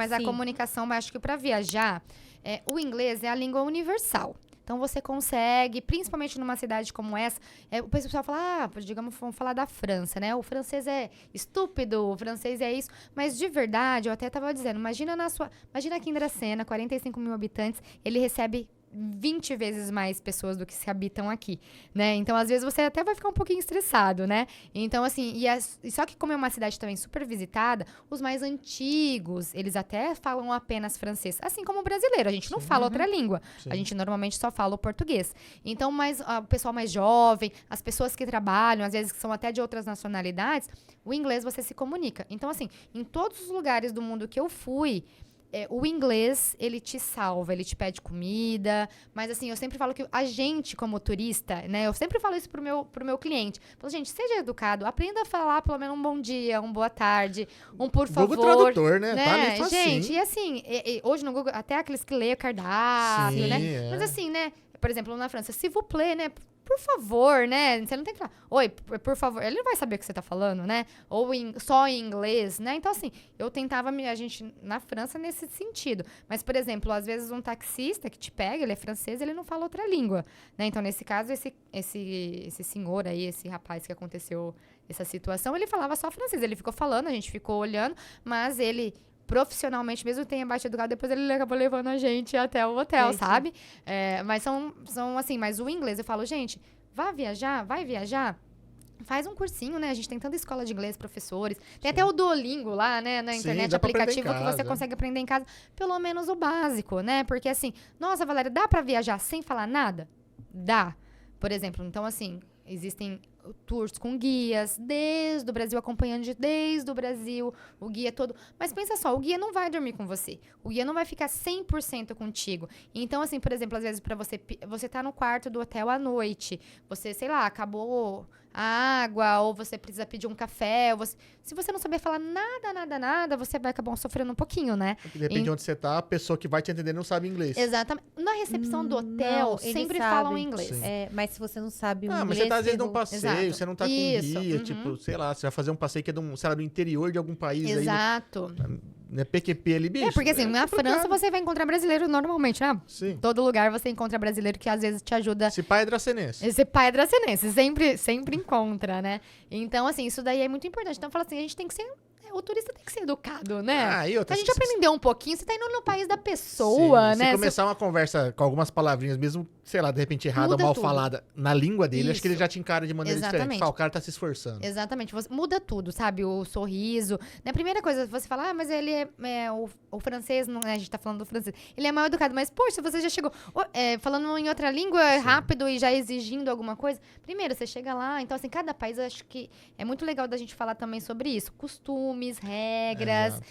mas a comunicação, mas acho que para viajar, o inglês é a língua universal. Então, você consegue, principalmente numa cidade como essa, o pessoal fala, digamos, vamos falar da França, né? O francês é estúpido, o francês é isso. Mas, de verdade, eu até estava dizendo, imagina aqui em Dracena, 45 mil habitantes, ele recebe 20 vezes mais pessoas do que se habitam aqui, né? Então, às vezes, você até vai ficar um pouquinho estressado, né? Então, assim, só que como é uma cidade também super visitada, os mais antigos, eles até falam apenas francês. Assim como o brasileiro, a gente não fala outra língua. Sim. A gente normalmente só fala o português. Então, o pessoal mais jovem, as pessoas que trabalham, às vezes que são até de outras nacionalidades, o inglês você se comunica. Então, assim, em todos os lugares do mundo que eu fui, o inglês, ele te salva, ele te pede comida, mas assim, eu sempre falo que a gente, como turista, né, eu sempre falo isso pro meu cliente, falo, gente, seja educado, aprenda a falar pelo menos um bom dia, uma boa tarde, um por favor. Google Tradutor, né? Tá ali facinho. Gente, e assim, hoje no Google, até aqueles que leem cardápio, né, mas assim, né, por exemplo, na França, s'il vous plaît, né, por favor, né? Você não tem que falar, oi, por favor. Ele não vai saber o que você tá falando, né? Ou só em inglês, né? Então, assim, eu tentava a gente na França nesse sentido. Mas, por exemplo, às vezes um taxista que te pega, ele é francês, ele não fala outra língua, né? Então, nesse caso, esse senhor aí, esse rapaz que aconteceu essa situação, ele falava só francês. Ele ficou falando, a gente ficou olhando, mas ele profissionalmente, mesmo tenha batido o carro, depois ele acabou levando a gente até o hotel, sabe? Mas são assim, mas o inglês, eu falo, gente, vai viajar, faz um cursinho, né? A gente tem tanta escola de inglês, professores. Tem até o Duolingo lá, né? Na internet, aplicativo que você consegue aprender em casa. Pelo menos o básico, né? Porque assim, nossa, Valéria, dá pra viajar sem falar nada? Dá. Por exemplo, então assim, existem tours com guias desde o Brasil, acompanhando desde o Brasil, o guia todo. Mas pensa só, o guia não vai dormir com você. O guia não vai ficar 100% contigo. Então, assim, por exemplo, às vezes pra você tá no quarto do hotel à noite, você, sei lá, acabou a água, ou você precisa pedir um café, se você não saber falar nada, você vai acabar sofrendo um pouquinho, né? Porque depende de onde você tá, a pessoa que vai te atender não sabe inglês. Exatamente. Na recepção do hotel, sempre falam inglês. Mas se você não sabe o inglês... mas você tá às vezes num passeio, Exato. você não tá com guia, tipo, sei lá, você vai fazer um passeio que é do interior de algum país. Exato. Aí, né, PQP ali, bicho. Porque assim, na França você vai encontrar brasileiro normalmente, né? Sim. Todo lugar você encontra brasileiro que às vezes te ajuda. Esse pai é dracenense. Esse pai é dracenense, sempre encontra, né? Então, assim, isso daí é muito importante. Então, fala assim, a gente tem que ser... O turista tem que ser educado, né? A gente aprendeu um pouquinho, você tá indo no país da pessoa, né? Se começar uma conversa com algumas palavrinhas, mesmo, sei lá, de repente errada ou mal falada na língua dele, acho que ele já te encara de maneira diferente. Fala, o cara tá se esforçando. Exatamente. Muda tudo, sabe? O sorriso. Na primeira coisa, você fala, mas ele o francês, não, a gente tá falando do francês, ele é mal educado, mas, poxa, você já chegou falando em outra língua rápido e já exigindo alguma coisa. Primeiro, você chega lá, então, assim, cada país, eu acho que é muito legal da gente falar também sobre isso. Costumes, regras,